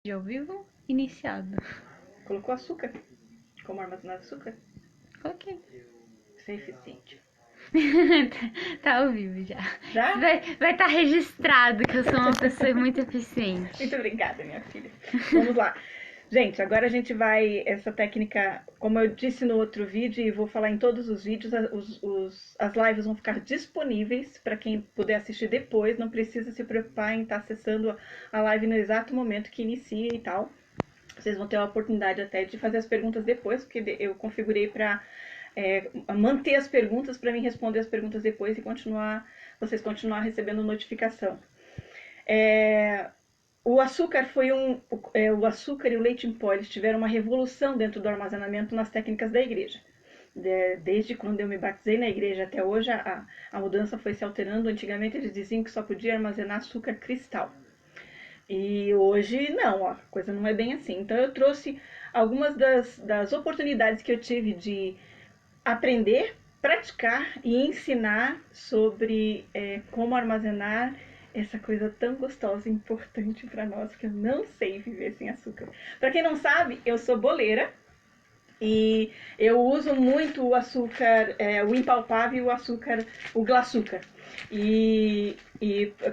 De ao vivo iniciado. Colocou açúcar? Como armazenar açúcar? Coloquei. Isso é eficiente. Tá ao vivo já. Já? Vai estar registrado que eu sou uma pessoa muito eficiente. Muito obrigada, minha filha. Vamos lá. Gente, agora a gente vai, essa técnica, como eu disse no outro vídeo, e vou falar em todos os vídeos, as lives vão ficar disponíveis para quem puder assistir depois, não precisa se preocupar em estar acessando a live no exato momento que inicia e tal. Vocês vão ter a oportunidade até de fazer as perguntas depois, porque eu configurei para manter as perguntas, para mim responder as perguntas depois e vocês continuar recebendo notificação. O açúcar o açúcar e o leite em pó, eles tiveram uma revolução dentro do armazenamento nas técnicas da igreja. Desde quando eu me batizei na igreja até hoje, a mudança foi se alterando. Antigamente eles diziam que só podia armazenar açúcar cristal. E hoje não, a coisa não é bem assim. Então eu trouxe algumas das oportunidades que eu tive de aprender, praticar e ensinar sobre como armazenar essa coisa tão gostosa e importante para nós, que eu não sei viver sem açúcar. Para quem não sabe, eu sou boleira e eu uso muito o açúcar, o impalpável e o açúcar, o glaçúcar. E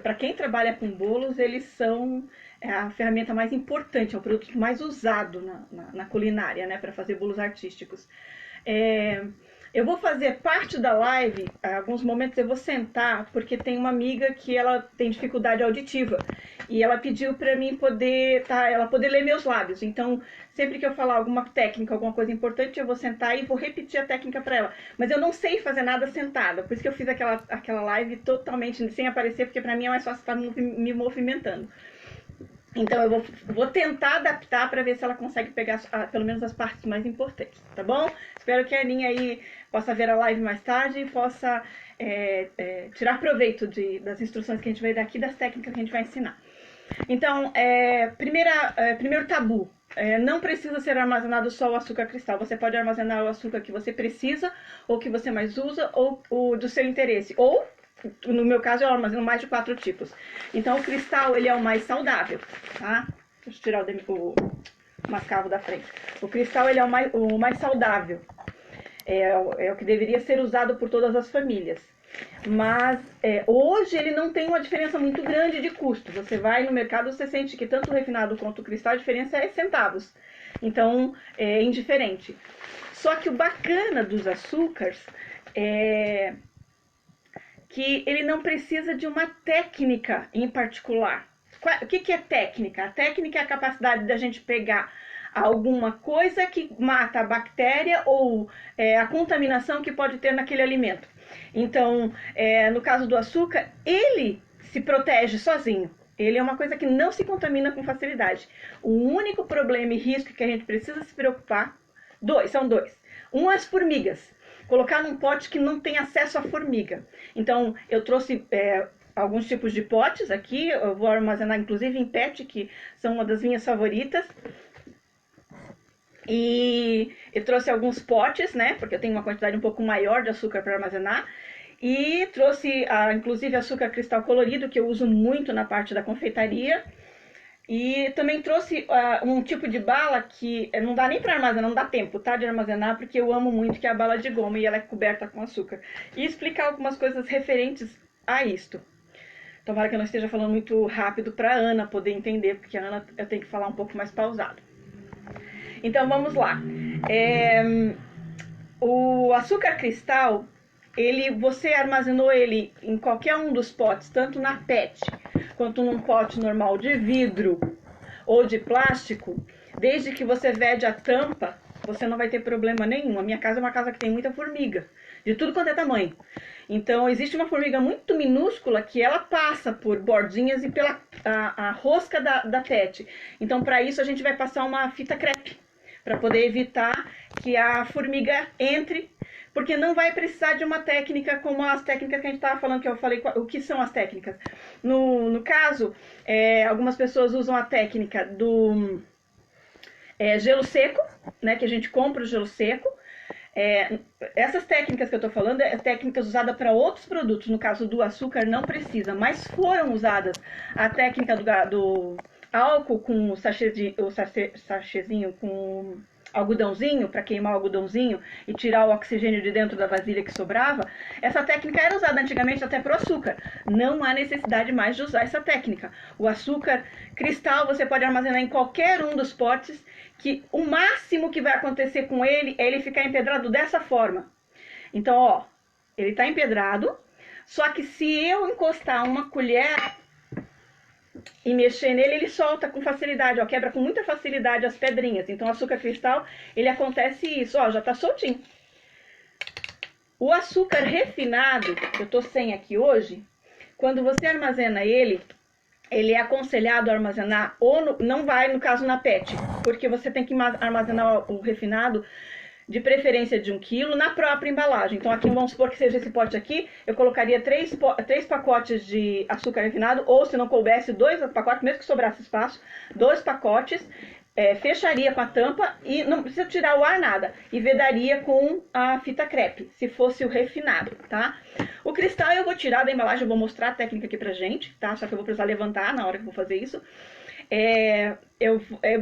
para quem trabalha com bolos, eles são a ferramenta mais importante, é o produto mais usado na culinária, né, para fazer bolos artísticos. Eu vou fazer parte da live, alguns momentos eu vou sentar, porque tem uma amiga que ela tem dificuldade auditiva. E ela pediu para mim ela poder ler meus lábios. Então, sempre que eu falar alguma técnica, alguma coisa importante, eu vou sentar e vou repetir a técnica para ela. Mas eu não sei fazer nada sentada, por isso que eu fiz aquela live totalmente sem aparecer, porque para mim é mais fácil estar me movimentando. Então eu vou tentar adaptar para ver se ela consegue pegar pelo menos as partes mais importantes, tá bom? Espero que a Aninha aí possa ver a live mais tarde e possa tirar proveito das instruções que a gente vai dar aqui, das técnicas que a gente vai ensinar. Então, primeiro tabu. Não precisa ser armazenado só o açúcar cristal. Você pode armazenar o açúcar que você precisa, ou que você mais usa, ou o do seu interesse. Ou, no meu caso, eu armazeno mais de 4 tipos. Então, o cristal, ele é o mais saudável, tá? Deixa eu tirar o mascavo da frente. O cristal, ele é o mais saudável. É o que deveria ser usado por todas as famílias. Mas hoje ele não tem uma diferença muito grande de custo. Você vai no mercado, você sente que tanto o refinado quanto o cristal, a diferença é centavos. Então, é indiferente. Só que o bacana dos açúcares é que ele não precisa de uma técnica em particular. O que é técnica? A técnica é a capacidade da gente pegar alguma coisa que mata a bactéria ou a contaminação que pode ter naquele alimento. Então, no caso do açúcar, ele se protege sozinho. Ele é uma coisa que não se contamina com facilidade. O único problema e risco que a gente precisa se preocupar, são dois. Um, as formigas. Colocar num pote que não tem acesso à formiga. Então, eu trouxe alguns tipos de potes aqui. Eu vou armazenar, inclusive, em PET, que são uma das minhas favoritas. E eu trouxe alguns potes, né? Porque eu tenho uma quantidade um pouco maior de açúcar para armazenar. E trouxe, inclusive, açúcar cristal colorido, que eu uso muito na parte da confeitaria. E também trouxe um tipo de bala que não dá nem para armazenar, não dá tempo, tá, de armazenar, porque eu amo muito, que é a bala de goma e ela é coberta com açúcar. E explicar algumas coisas referentes a isto. Tomara que eu não esteja falando muito rápido para a Ana poder entender, porque a Ana eu tenho que falar um pouco mais pausado. Então vamos lá. O açúcar cristal, você armazenou ele em qualquer um dos potes, tanto na PET quanto num pote normal de vidro ou de plástico, desde que você vede a tampa, você não vai ter problema nenhum. A minha casa é uma casa que tem muita formiga, de tudo quanto é tamanho. Então, existe uma formiga muito minúscula que ela passa por bordinhas e pela a rosca da PET. Então, para isso, a gente vai passar uma fita crepe, para poder evitar que a formiga entre, porque não vai precisar de uma técnica como as técnicas que a gente estava falando, que eu falei o que são as técnicas. No caso, algumas pessoas usam a técnica do gelo seco, né, que a gente compra o gelo seco. Essas técnicas que eu estou falando técnicas usadas para outros produtos. No caso do açúcar não precisa, mas foram usadas a técnica álcool com o sachêzinho com algodãozinho, para queimar o algodãozinho e tirar o oxigênio de dentro da vasilha que sobrava, essa técnica era usada antigamente até para o açúcar. Não há necessidade mais de usar essa técnica. O açúcar cristal você pode armazenar em qualquer um dos potes, que o máximo que vai acontecer com ele é ele ficar empedrado dessa forma. Então, ó, ele está empedrado, só que se eu encostar uma colher e mexer nele, ele solta com facilidade, ó, quebra com muita facilidade as pedrinhas. Então, o açúcar cristal, ele acontece isso, ó, já tá soltinho. O açúcar refinado, eu tô sem aqui hoje, quando você armazena ele, ele é aconselhado a armazenar, ou não vai, no caso, na PET, porque você tem que armazenar o refinado, de preferência de 1 kg, na própria embalagem. Então aqui, vamos supor que seja esse pote aqui, eu colocaria 3 pacotes de açúcar refinado, ou se não coubesse 2 pacotes, mesmo que sobrasse espaço, 2 pacotes, fecharia com a tampa e não precisa tirar o ar nada, e vedaria com a fita crepe, se fosse o refinado, tá? O cristal eu vou tirar da embalagem, eu vou mostrar a técnica aqui pra gente, tá? Só que eu vou precisar levantar na hora que eu vou fazer isso.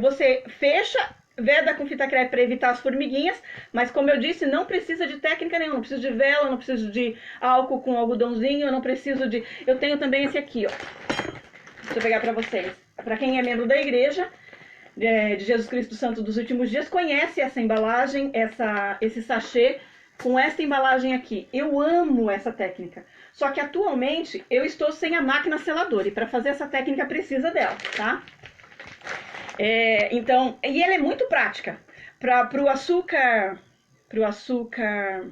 Você fecha, veda com fita crepe para evitar as formiguinhas, mas como eu disse, não precisa de técnica nenhuma, não preciso de vela, não preciso de álcool com algodãozinho, eu não preciso de... Eu tenho também esse aqui, ó. Deixa eu pegar para vocês. Para quem é membro da igreja de Jesus Cristo Santo dos Últimos Dias, conhece essa embalagem, esse sachê com essa embalagem aqui. Eu amo essa técnica. Só que atualmente eu estou sem a máquina seladora e para fazer essa técnica precisa dela, tá? Então, e ela é muito prática. Para o açúcar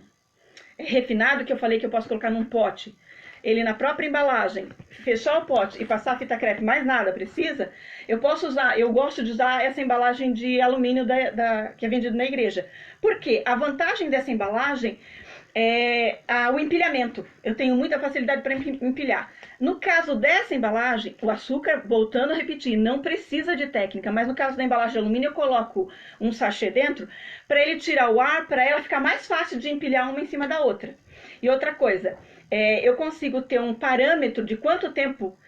refinado, que eu falei que eu posso colocar num pote, ele na própria embalagem, fechar o pote e passar a fita crepe, mais nada precisa, eu gosto de usar essa embalagem de alumínio que é vendida na igreja. Por quê? A vantagem dessa embalagem é o empilhamento. Eu tenho muita facilidade para empilhar. No caso dessa embalagem, o açúcar, voltando a repetir, não precisa de técnica, mas no caso da embalagem de alumínio, eu coloco um sachê dentro para ele tirar o ar, para ela ficar mais fácil de empilhar uma em cima da outra. E outra coisa, eu consigo ter um parâmetro de quanto tempo,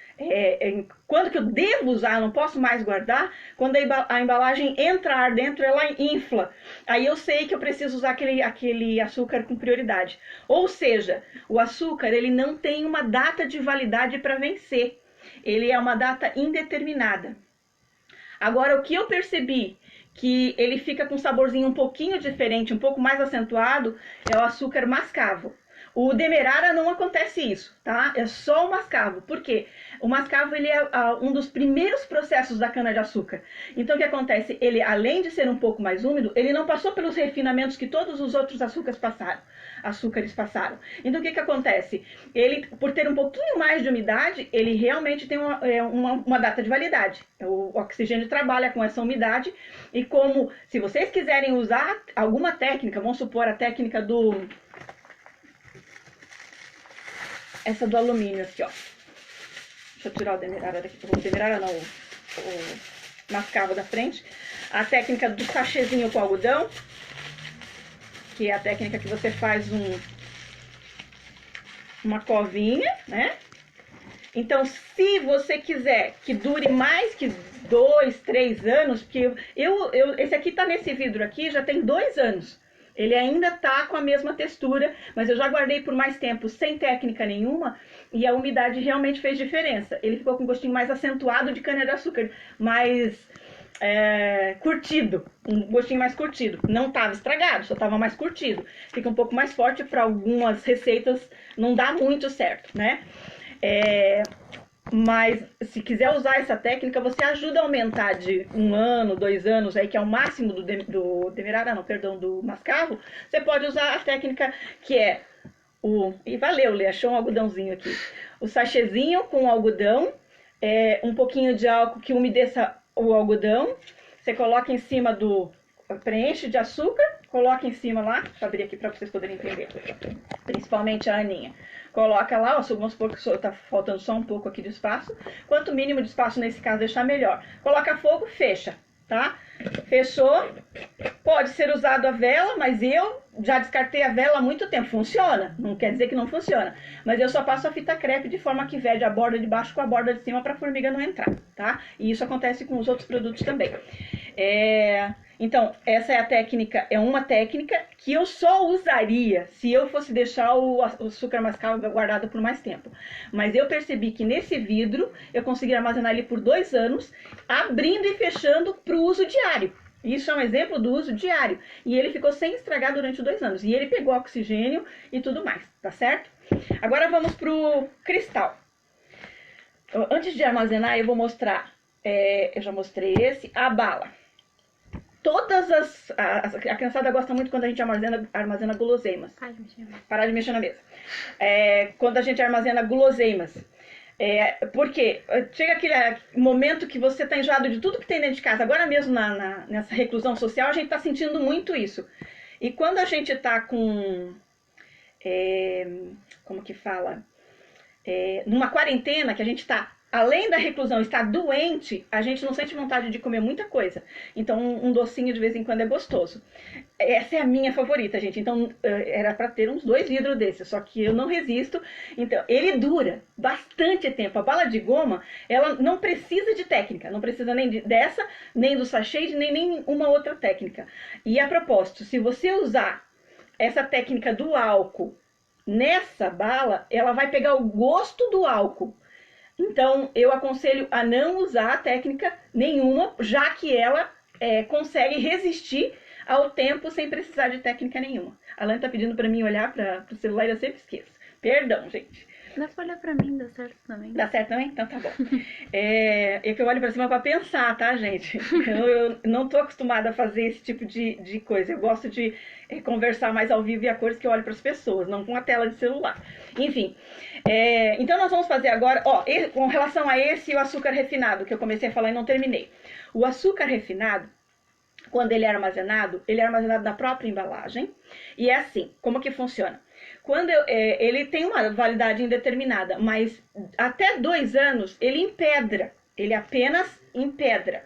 quando que eu devo usar, eu não posso mais guardar. Quando a embalagem entra ar dentro, ela infla. Aí eu sei que eu preciso usar aquele açúcar com prioridade. Ou seja, o açúcar, ele não tem uma data de validade para vencer. Ele é uma data indeterminada. Agora, o que eu percebi que ele fica com um saborzinho um pouquinho diferente, um pouco mais acentuado, é o açúcar mascavo. O demerara não acontece isso, tá? É só o mascavo. Por quê? O mascavo, ele é um dos primeiros processos da cana-de-açúcar. Então, o que acontece? Ele, além de ser um pouco mais úmido, ele não passou pelos refinamentos que todos os outros açúcares passaram. Então, o que acontece? Ele, por ter um pouquinho mais de umidade, ele realmente tem uma data de validade. O oxigênio trabalha com essa umidade e como, se vocês quiserem usar alguma técnica, vamos supor a técnica essa do alumínio aqui, ó. Deixa eu tirar o demerara daqui. O demerara não, o mascavo da frente. A técnica do sachêzinho com algodão, que é a técnica que você faz uma covinha, né? Então, se você quiser que dure mais que 2, 3 anos, porque esse aqui tá nesse vidro aqui, já tem 2 anos. Ele ainda tá com a mesma textura, mas eu já guardei por mais tempo sem técnica nenhuma e a umidade realmente fez diferença. Ele ficou com um gostinho mais acentuado de cana-de-açúcar, mais curtido, um gostinho mais curtido. Não tava estragado, só tava mais curtido. Fica um pouco mais forte para algumas receitas, não dá muito certo, né? Mas se quiser usar essa técnica, você ajuda a aumentar de 1 ano, 2 anos, aí, que é o máximo do mascavo. Você pode usar a técnica que é e valeu, Lê, achou um algodãozinho aqui. O sachêzinho com algodão, um pouquinho de álcool que umedeça o algodão. Você coloca em cima preenche de açúcar, coloca em cima lá, deixa eu abrir aqui para vocês poderem entender, principalmente a Aninha. Coloca lá, vamos supor que tá faltando só um pouco aqui de espaço. Quanto mínimo de espaço nesse caso deixar melhor. Coloca fogo, fecha, tá? Fechou. Pode ser usado a vela, mas eu já descartei a vela há muito tempo. Funciona, não quer dizer que não funciona. Mas eu só passo a fita crepe de forma que vede a borda de baixo com a borda de cima para a formiga não entrar, tá? E isso acontece com os outros produtos também. Então, essa é a técnica, é uma técnica que eu só usaria se eu fosse deixar o açúcar mascavo guardado por mais tempo. Mas eu percebi que nesse vidro eu consegui armazenar ele por 2 anos, abrindo e fechando para o uso diário. Isso é um exemplo do uso diário. E ele ficou sem estragar durante 2 anos. E ele pegou oxigênio e tudo mais, tá certo? Agora vamos para o cristal. Antes de armazenar, eu vou mostrar, eu já mostrei esse, a bala. A criançada gosta muito quando a gente armazena guloseimas. Parar de mexer na mesa. Quando a gente armazena guloseimas. Porque chega aquele momento que você está enjoado de tudo que tem dentro de casa. Agora mesmo nessa reclusão social, a gente está sentindo muito isso. E quando a gente está com... como que fala? Numa quarentena, que a gente está... Além da reclusão, está doente, a gente não sente vontade de comer muita coisa. Então, um docinho de vez em quando é gostoso. Essa é a minha favorita, gente. Então, era para ter uns 2 vidros desses, só que eu não resisto. Então, ele dura bastante tempo. A bala de goma, ela não precisa de técnica. Não precisa nem dessa, nem do sachê, nem uma outra técnica. E a propósito, se você usar essa técnica do álcool nessa bala, ela vai pegar o gosto do álcool. Então, eu aconselho a não usar técnica nenhuma, já que ela consegue resistir ao tempo sem precisar de técnica nenhuma. A Alane tá pedindo para mim olhar para o celular e eu sempre esqueço. Perdão, gente. Dá pra olhar pra mim, dá certo também. Dá certo também? Então tá bom. É que eu olho para cima para pensar, tá, gente? Eu não tô acostumada a fazer esse tipo de coisa. Eu gosto de conversar mais ao vivo e a cores que eu olho para as pessoas, não com a tela de celular. Enfim, então nós vamos fazer agora, com relação a esse o açúcar refinado, que eu comecei a falar e não terminei. O açúcar refinado, quando ele é armazenado na própria embalagem. E é assim, como que funciona? Quando ele tem uma validade indeterminada, mas até 2 anos ele empedra, ele apenas empedra.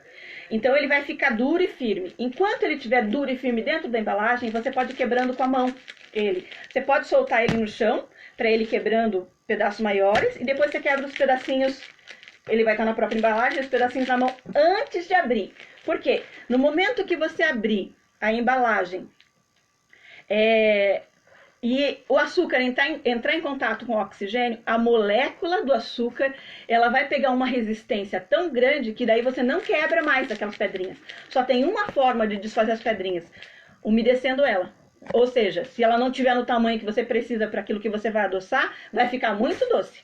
Então ele vai ficar duro e firme. Enquanto ele estiver duro e firme dentro da embalagem, você pode ir quebrando com a mão ele. Você pode soltar ele no chão, para ele quebrando pedaços maiores, e depois você quebra os pedacinhos, ele vai estar na própria embalagem, os pedacinhos na mão antes de abrir. Por quê? No momento que você abrir a embalagem, e o açúcar entrar em contato com o oxigênio, a molécula do açúcar, ela vai pegar uma resistência tão grande que daí você não quebra mais aquelas pedrinhas. Só tem uma forma de desfazer as pedrinhas, umedecendo ela. Ou seja, se ela não tiver no tamanho que você precisa para aquilo que você vai adoçar, vai ficar muito doce.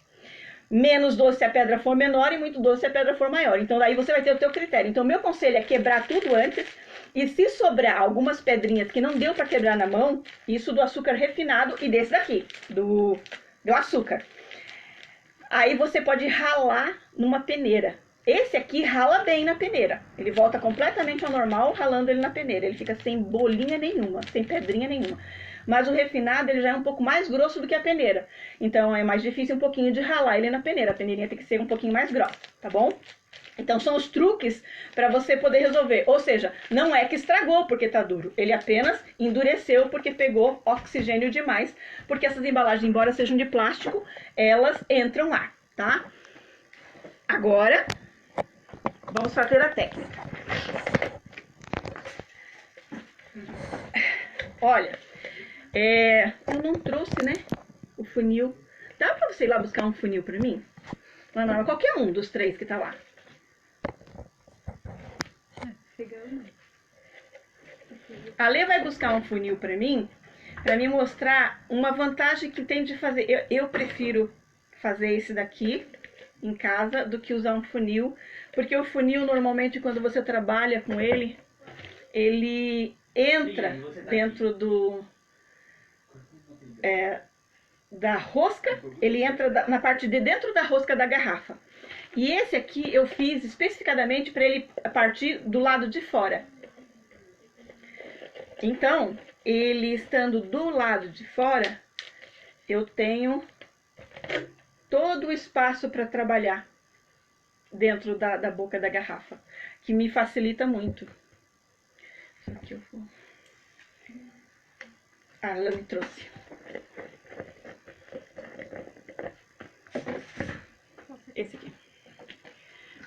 Menos doce se a pedra for menor e muito doce se a pedra for maior. Então daí você vai ter o teu critério. Então meu conselho é quebrar tudo antes. E se sobrar algumas pedrinhas que não deu para quebrar na mão, isso do açúcar refinado e desse daqui, do açúcar. Aí você pode ralar numa peneira. Esse aqui rala bem na peneira. Ele volta completamente ao normal ralando ele na peneira. Ele fica sem bolinha nenhuma, sem pedrinha nenhuma. Mas o refinado ele já é um pouco mais grosso do que a peneira. Então é mais difícil um pouquinho de ralar ele na peneira. A peneirinha tem que ser um pouquinho mais grossa, tá bom? Então são os truques para você poder resolver. Ou seja, não é que estragou porque tá duro. Ele apenas endureceu porque pegou oxigênio demais. Porque essas embalagens, embora sejam de plástico, elas entram ar, tá? Agora, vamos fazer a técnica. Olha, eu não trouxe, né, o funil. Dá pra você ir lá buscar um funil pra mim? Não, qualquer um dos 3 que tá lá. A Lê vai buscar um funil pra mim mostrar uma vantagem que tem de fazer. Eu prefiro fazer esse daqui em casa do que usar um funil, porque o funil normalmente quando você trabalha com ele, ele entra dentro da rosca, ele entra na parte de dentro da rosca da garrafa. E esse aqui eu fiz especificadamente para ele partir do lado de fora. Então, ele estando do lado de fora, eu tenho todo o espaço para trabalhar dentro da boca da garrafa, que me facilita muito. Isso aqui eu vou... Ah, ela me trouxe. Esse aqui.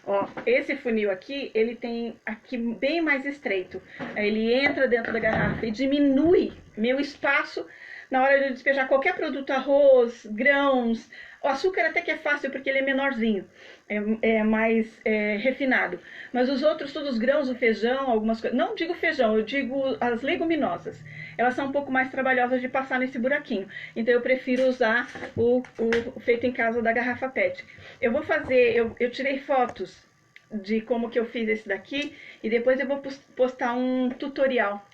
Ó, esse funil aqui, ele tem aqui bem mais estreito. Ele entra dentro da garrafa e diminui meu espaço na hora de despejar qualquer produto, arroz, grãos. O açúcar até que é fácil porque ele é menorzinho, é mais refinado. Mas os outros, todos os grãos, o feijão, algumas coisas... Não digo feijão, eu digo as leguminosas. Elas são um pouco mais trabalhosas de passar nesse buraquinho. Então eu prefiro usar o feito em casa da garrafa PET. Eu vou fazer, eu tirei fotos de como que eu fiz esse daqui e depois eu vou postar um tutorial.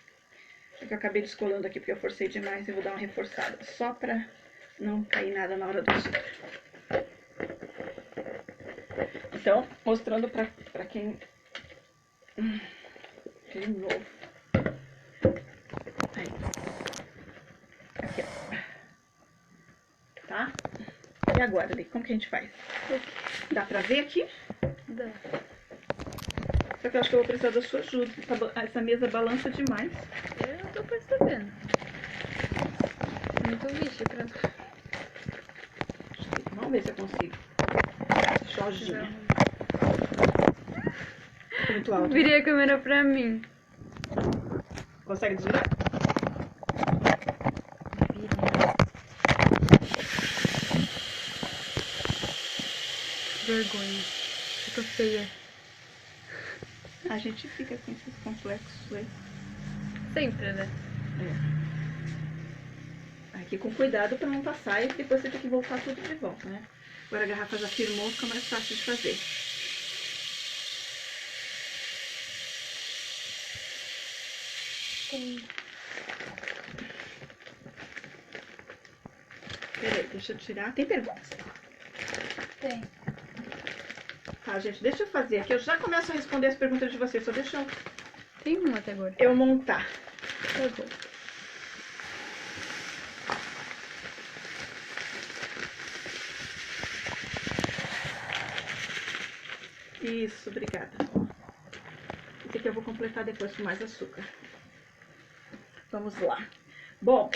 Que eu acabei descolando aqui porque eu forcei demais, eu vou dar uma reforçada, só pra não cair nada na hora do açúcar. Então, mostrando pra quem... De novo. Aí. Aqui, ó. Tá? E agora, ali, como que a gente faz? Dá pra ver aqui? Dá. Só que eu acho que eu vou precisar da sua ajuda. Essa mesa balança demais. Eu não tô percebendo. Muito vixe pra... Vamos ver se eu consigo. Sozinha. Muito alto. Virei a câmera pra mim. Consegue desviar? Vergonha. Eu tô feia. A gente fica com esses complexos aí. Sempre, né? Aqui com cuidado pra não passar e depois você tem que voltar tudo de volta, né? Agora a garrafa já firmou, fica mais fácil de fazer. Peraí, deixa eu tirar. Tem perguntas? Tem. Tá, gente, deixa eu fazer aqui. Eu já começo a responder as perguntas de vocês, só deixa Tem uma até agora. eu montar. Tá bom. Isso, obrigada. Esse aqui eu vou completar depois com mais açúcar. Vamos lá. Bom,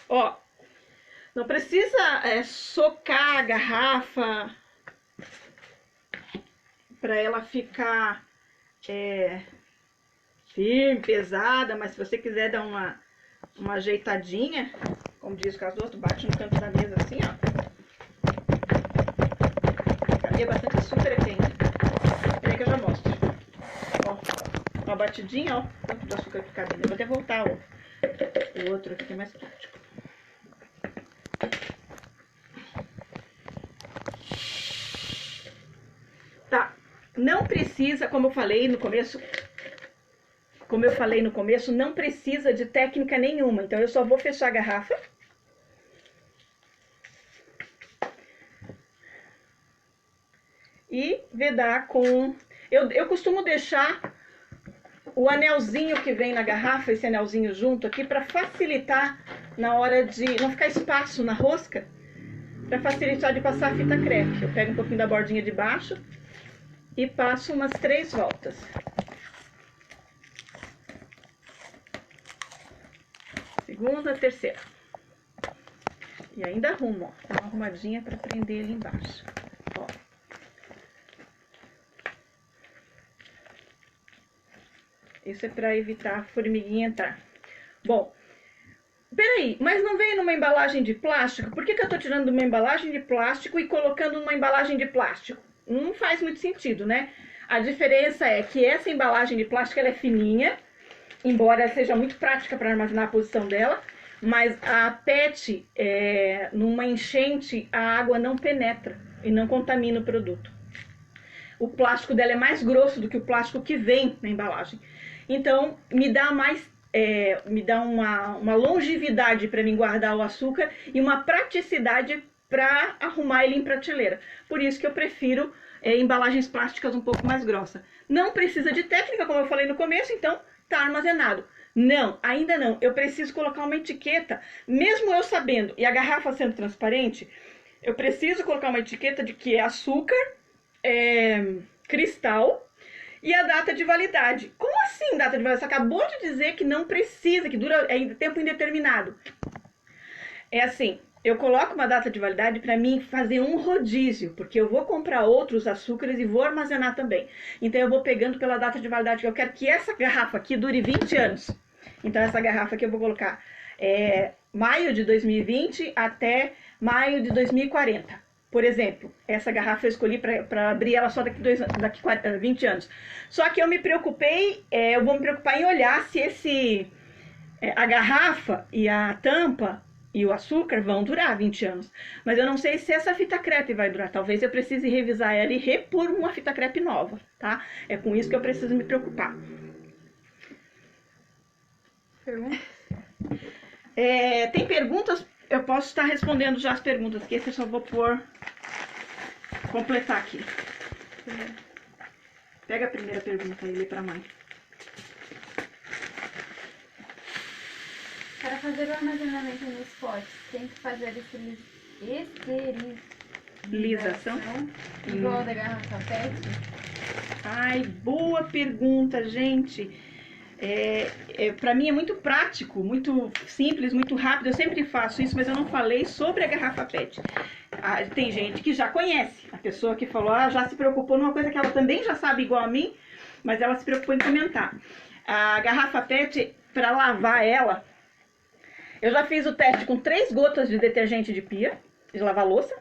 ó, não precisa socar a garrafa para ela ficar firme, pesada, mas se você quiser dar uma ajeitadinha, como diz o caso do outro, bate no canto da mesa assim, ó. Cabia bastante açúcar aqui ainda. Peraí que eu já mostro. Ó, uma batidinha, ó, quanto de açúcar que cabia. Eu vou até voltar o outro aqui que é mais prático. Tá, não precisa, como eu falei no começo, não precisa de técnica nenhuma. Então eu só vou fechar a garrafa. E vedar com... Eu costumo deixar o anelzinho que vem na garrafa, esse anelzinho junto aqui, para facilitar na hora de não ficar espaço na rosca, para facilitar de passar a fita crepe. Eu pego um pouquinho da bordinha de baixo e passo umas 3 voltas. Segunda, terceira. E ainda arrumo, ó. Dá uma arrumadinha para prender ali embaixo. Ó. Isso é para evitar a formiguinha entrar. Bom, peraí, mas não veio numa embalagem de plástico? Por que eu tô tirando uma embalagem de plástico e colocando numa embalagem de plástico? Não faz muito sentido, né? A diferença é que essa embalagem de plástico ela é fininha, embora seja muito prática para armazenar a posição dela, mas a PET, numa enchente, a água não penetra e não contamina o produto. O plástico dela é mais grosso do que o plástico que vem na embalagem. Então, me dá uma longevidade para mim guardar o açúcar e uma praticidade para arrumar ele em prateleira. Por isso que eu prefiro embalagens plásticas um pouco mais grossas. Não precisa de técnica, como eu falei no começo, então tá armazenado. Não, ainda não. Eu preciso colocar uma etiqueta, mesmo eu sabendo, e a garrafa sendo transparente, eu preciso colocar uma etiqueta de que é açúcar, cristal e a data de validade. Como assim data de validade? Você acabou de dizer que não precisa, que dura tempo indeterminado. É assim, eu coloco uma data de validade para mim fazer um rodízio, porque eu vou comprar outros açúcares e vou armazenar também. Então eu vou pegando pela data de validade, que eu quero que essa garrafa aqui dure 20 anos. Então essa garrafa aqui eu vou colocar maio de 2020 até maio de 2040. Por exemplo, essa garrafa eu escolhi para abrir ela só daqui 20 anos. Só que eu me preocupei, eu vou me preocupar em olhar se a garrafa e a tampa e o açúcar vão durar 20 anos. Mas eu não sei se essa fita crepe vai durar. Talvez eu precise revisar ela e repor uma fita crepe nova, tá? É com isso que eu preciso me preocupar. Pergunta? Tem perguntas? Eu posso estar respondendo já as perguntas, que esse eu só vou completar aqui. Pega a primeira pergunta e lê para a mãe. Para fazer o armazenamento nos potes, tem que fazer esterilização igual da garrafa PET? Ai, boa pergunta, gente. Para mim é muito prático, muito simples, muito rápido. Eu sempre faço isso, mas eu não falei sobre a garrafa PET. Tem gente que já conhece. A pessoa que falou, já se preocupou numa coisa que ela também já sabe igual a mim, mas ela se preocupou em comentar. A garrafa PET, para lavar ela, eu já fiz o teste com 3 gotas de detergente de pia, de lavar louça.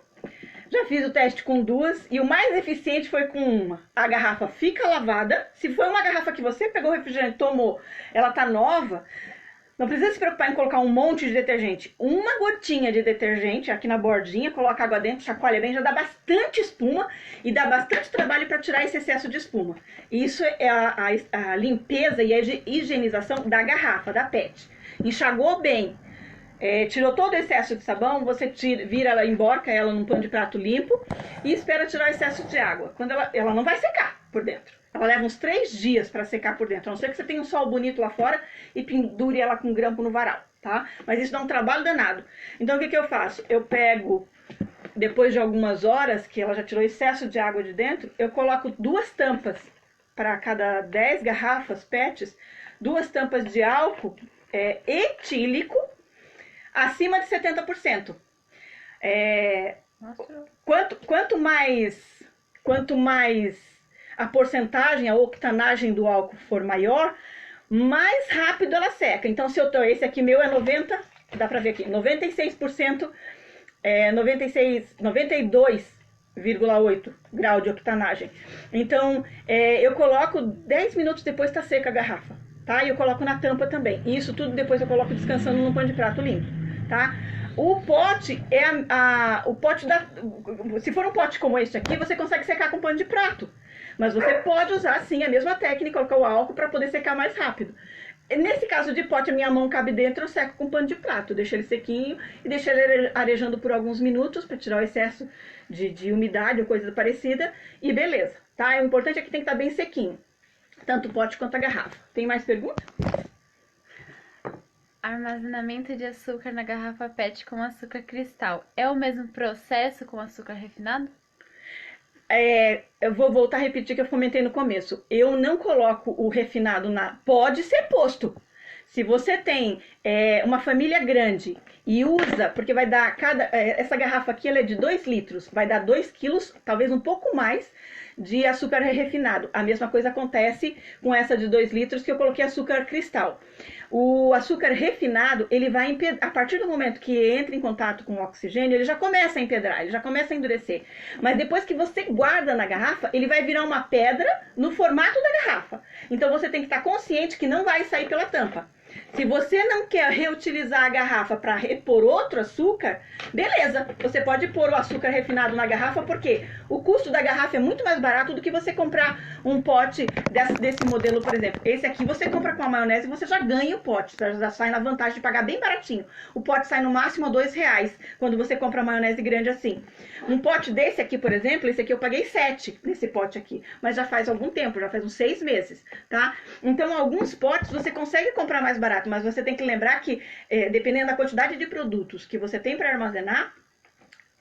Já fiz o teste com 2 e o mais eficiente foi com uma. A garrafa fica lavada. Se for uma garrafa que você pegou o refrigerante, tomou, ela tá nova, não precisa se preocupar em colocar um monte de detergente. Uma gotinha de detergente aqui na bordinha, coloca água dentro, chacoalha bem, já dá bastante espuma e dá bastante trabalho para tirar esse excesso de espuma. Isso é a limpeza e a higienização da garrafa, da PET. Enxagou bem. Tirou todo o excesso de sabão, você vira ela, emborca ela num pano de prato limpo e espera tirar o excesso de água. Quando ela não vai secar por dentro. Ela leva uns 3 dias para secar por dentro, a não ser que você tenha um sol bonito lá fora e pendure ela com grampo no varal, tá? Mas isso dá um trabalho danado. Então o que eu faço? Eu pego, depois de algumas horas que ela já tirou excesso de água de dentro, eu coloco 2 tampas para cada 10 garrafas PETs, 2 tampas de álcool etílico, acima de 70%. Quanto mais a porcentagem, a octanagem do álcool for maior, mais rápido ela seca. Então, se eu tô, esse aqui meu é 90, dá pra ver aqui, 96%, 92,8 grau de octanagem. Então, eu coloco 10 minutos depois tá seca a garrafa, tá? E eu coloco na tampa também. E isso tudo depois eu coloco descansando num pano de prato limpo, tá? O pote o pote se for um pote como este aqui, você consegue secar com pano de prato. Mas você pode usar sim a mesma técnica, colocar o álcool para poder secar mais rápido. Nesse caso de pote, a minha mão cabe dentro, eu seco com pano de prato. Deixo ele sequinho e deixo ele arejando por alguns minutos para tirar o excesso de umidade ou coisa parecida. E beleza, tá? O importante é que tem que estar bem sequinho, tanto o pote quanto a garrafa. Tem mais pergunta? Armazenamento de açúcar na garrafa PET com açúcar cristal. É o mesmo processo com açúcar refinado? Eu vou voltar a repetir que eu comentei no começo. Eu não coloco o refinado Pode ser posto. Se você tem uma família grande e usa, porque vai dar essa garrafa aqui ela é de 2 litros, vai dar 2 quilos, talvez um pouco mais, de açúcar refinado. A mesma coisa acontece com essa de 2 litros que eu coloquei açúcar cristal. O açúcar refinado, ele vai a partir do momento que entra em contato com o oxigênio, ele já começa a empedrar, ele já começa a endurecer. Mas depois que você guarda na garrafa, ele vai virar uma pedra no formato da garrafa. Então você tem que estar consciente que não vai sair pela tampa. Se você não quer reutilizar a garrafa para repor outro açúcar, beleza, você pode pôr o açúcar refinado na garrafa, porque o custo da garrafa é muito mais barato do que você comprar um pote desse modelo, por exemplo. Esse aqui você compra com a maionese e você já ganha o pote, já sai na vantagem de pagar bem baratinho. O pote sai no máximo R$2 quando você compra maionese grande assim. Um pote desse aqui, por exemplo, esse aqui eu paguei 7 nesse pote aqui, mas já faz algum tempo, já faz uns 6 meses, tá? Então alguns potes você consegue comprar mais barato, mas você tem que lembrar que, dependendo da quantidade de produtos que você tem para armazenar,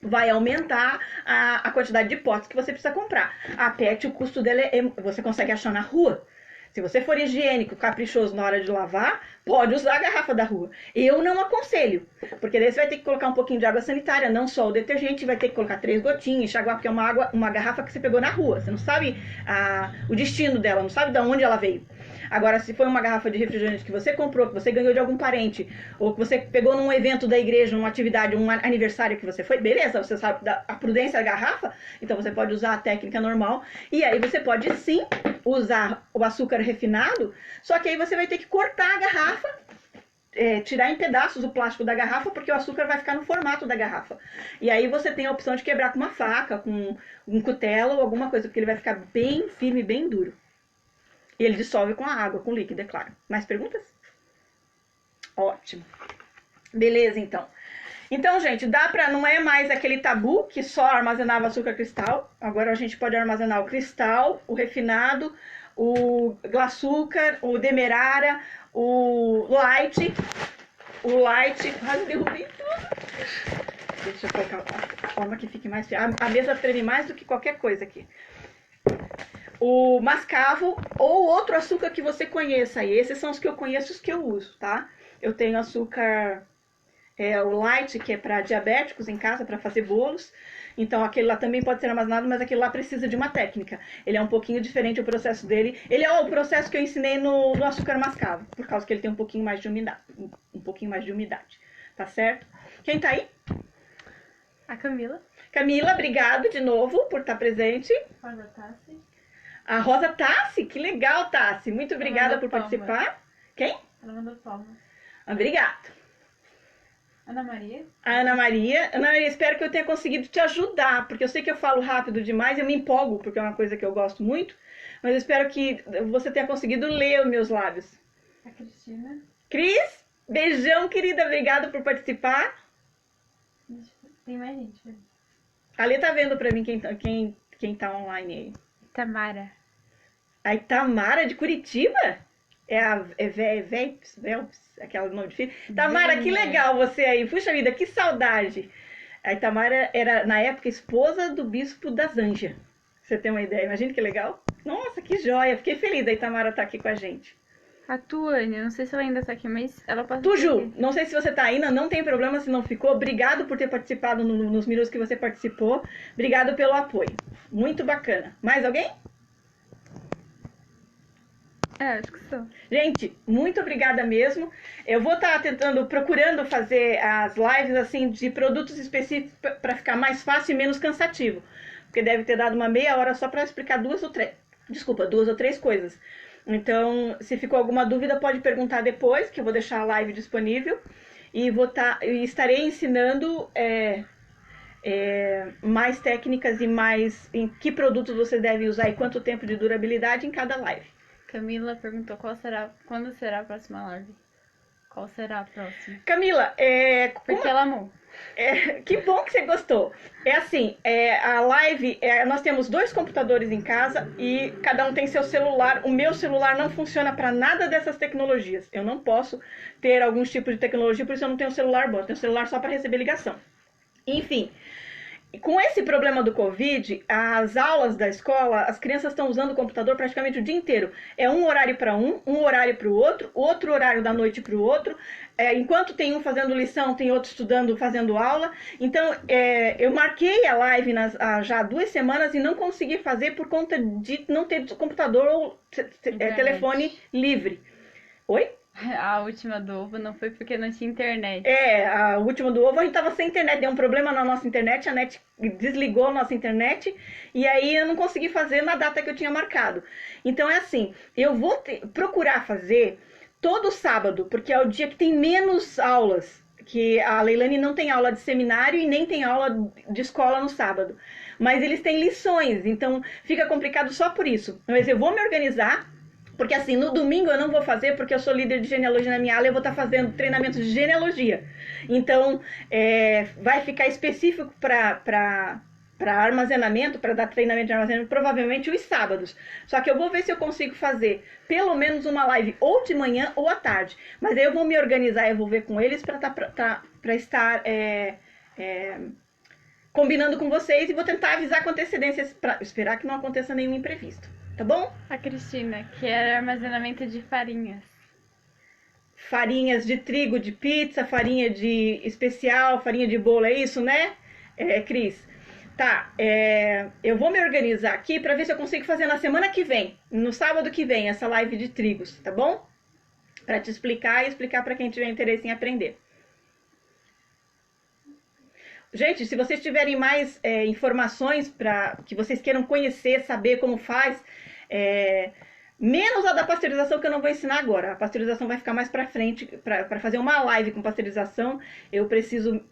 vai aumentar a quantidade de potes que você precisa comprar. A PET, o custo dela você consegue achar na rua. Se você for higiênico, caprichoso na hora de lavar, pode usar a garrafa da rua. Eu não aconselho, porque daí você vai ter que colocar um pouquinho de água sanitária, não só o detergente, vai ter que colocar 3 gotinhas, enxaguar, porque é uma garrafa que você pegou na rua. Você não sabe o destino dela, não sabe de onde ela veio. Agora, se foi uma garrafa de refrigerante que você comprou, que você ganhou de algum parente, ou que você pegou num evento da igreja, numa atividade, um aniversário que você foi, beleza, você sabe a prudência da garrafa, então você pode usar a técnica normal, e aí você pode sim usar o açúcar refinado, só que aí você vai ter que cortar a garrafa, tirar em pedaços o plástico da garrafa, porque o açúcar vai ficar no formato da garrafa. E aí você tem a opção de quebrar com uma faca, com um cutelo ou alguma coisa, porque ele vai ficar bem firme, bem duro. E ele dissolve com a água, com líquido, é claro. Mais perguntas? Ótimo. Beleza, então. Então, gente, não é mais aquele tabu que só armazenava açúcar cristal. Agora a gente pode armazenar o cristal, o refinado, o açúcar, o demerara, o light. Quase derrubei tudo. Deixa eu colocar a forma que fique mais... A mesa treme mais do que qualquer coisa aqui. O mascavo ou outro açúcar que você conheça. E esses são os que eu conheço, os que eu uso, tá? Eu tenho açúcar, o light, que é para diabéticos em casa, para fazer bolos. Então aquele lá também pode ser armazenado, mas aquele lá precisa de uma técnica. Ele é um pouquinho diferente o processo dele. Ele é o processo que eu ensinei no açúcar mascavo, por causa que ele tem um pouquinho mais de umidade. Tá certo? Quem tá aí? A Camila. Camila, obrigado de novo por estar presente. Rosa Tassi. A Rosa Tassi, que legal, Tassi. Muito obrigada por participar. Quem? Ela mandou palmas. Obrigada. Ana Maria. A Ana Maria. Ana Maria, espero que eu tenha conseguido te ajudar, porque eu sei que eu falo rápido demais, eu me empolgo, porque é uma coisa que eu gosto muito, mas eu espero que você tenha conseguido ler os meus lábios. A Cristina. Cris, beijão, querida. Obrigada por participar. Tem mais gente. Ali tá vendo pra mim quem tá online aí. Tamara. A Itamara de Curitiba? Velps, aquela nome difícil. Tamara, que legal você aí. Puxa vida, que saudade. A Itamara era, na época, esposa do bispo da Zângia. Você tem uma ideia? Imagina que legal. Nossa, que joia. Fiquei feliz da Itamara estar aqui com a gente. A Tuane, eu não sei se ela ainda tá aqui, mas ela passou. Tuju, não sei se você tá ainda, não tem problema se não ficou. Obrigado por ter participado nos minutos que você participou. Obrigado pelo apoio. Muito bacana. Mais alguém? Acho que sou. Gente, muito obrigada mesmo. Eu vou estar procurando fazer as lives assim de produtos específicos para ficar mais fácil e menos cansativo. Porque deve ter dado uma meia hora só para explicar duas ou três coisas. Então, se ficou alguma dúvida, pode perguntar depois, que eu vou deixar a live disponível. E estarei ensinando mais técnicas e mais em que produtos você deve usar e quanto tempo de durabilidade em cada live. Camila perguntou quando será a próxima live. Qual será a próxima? Camila, Porque ela amou. Que bom que você gostou. É assim, a live, nós temos 2 computadores em casa e cada um tem seu celular. O meu celular não funciona para nada dessas tecnologias. Eu não posso ter alguns tipos de tecnologia, por isso eu não tenho celular bom. Eu tenho celular só para receber ligação. Enfim, com esse problema do Covid, as aulas da escola, as crianças estão usando o computador praticamente o dia inteiro. É um horário para um horário para o outro horário da noite para o outro. Enquanto tem um fazendo lição, tem outro estudando, fazendo aula. Então, eu marquei a live já há 2 semanas e não consegui fazer por conta de não ter computador ou telefone livre. Oi? A última do ovo não foi porque não tinha internet. A última do ovo a gente tava sem internet, deu um problema na nossa internet, a net desligou a nossa internet e aí eu não consegui fazer na data que eu tinha marcado. Então é assim, eu vou procurar fazer todo sábado, porque é o dia que tem menos aulas, que a Leilani não tem aula de seminário e nem tem aula de escola no sábado. Mas eles têm lições, então fica complicado só por isso. Mas eu vou me organizar. Porque assim, no domingo eu não vou fazer, porque eu sou líder de genealogia na minha aula e eu vou estar fazendo treinamento de genealogia. Então, vai ficar específico para armazenamento, para dar treinamento de armazenamento, provavelmente os sábados. Só que eu vou ver se eu consigo fazer pelo menos uma live ou de manhã ou à tarde. Mas aí eu vou me organizar, eu vou ver com eles para estar combinando com vocês e vou tentar avisar com antecedência para esperar que não aconteça nenhum imprevisto, tá bom? A Cristina, que era armazenamento de farinhas. Farinhas de trigo, de pizza, farinha de especial, farinha de bolo, é isso, né, Cris? Tá, eu vou me organizar aqui para ver se eu consigo fazer na semana que vem, no sábado que vem, essa live de trigos, tá bom? Para te explicar e explicar para quem tiver interesse em aprender. Gente, se vocês tiverem mais informações para que vocês queiram conhecer, saber como faz, menos a da pasteurização que eu não vou ensinar agora. A pasteurização vai ficar mais para frente. Para fazer uma live com pasteurização, eu preciso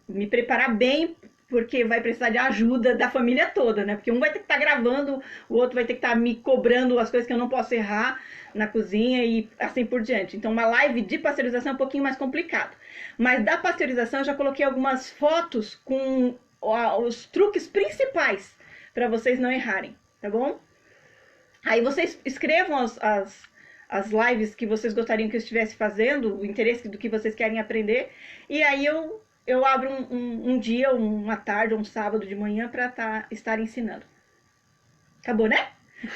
me preparar bem, porque vai precisar de ajuda da família toda, né? Porque um vai ter que estar gravando, o outro vai ter que estar me cobrando as coisas que eu não posso errar na cozinha e assim por diante. Então, uma live de pasteurização é um pouquinho mais complicado. Mas da pasteurização eu já coloquei algumas fotos com os truques principais para vocês não errarem, tá bom? Aí vocês escrevam as lives que vocês gostariam que eu estivesse fazendo, o interesse do que vocês querem aprender, e aí eu abro um dia, uma tarde, um sábado de manhã para estar ensinando. Acabou, né?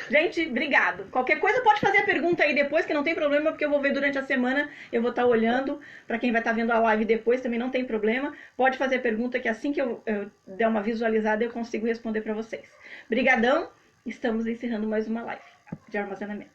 Gente, obrigado. Qualquer coisa pode fazer a pergunta aí depois, que não tem problema, porque eu vou ver durante a semana, eu vou estar olhando. Para quem vai estar vendo a live depois, também não tem problema. Pode fazer a pergunta, que assim que eu der uma visualizada, eu consigo responder para vocês. Brigadão, estamos encerrando mais uma live de armazenamento.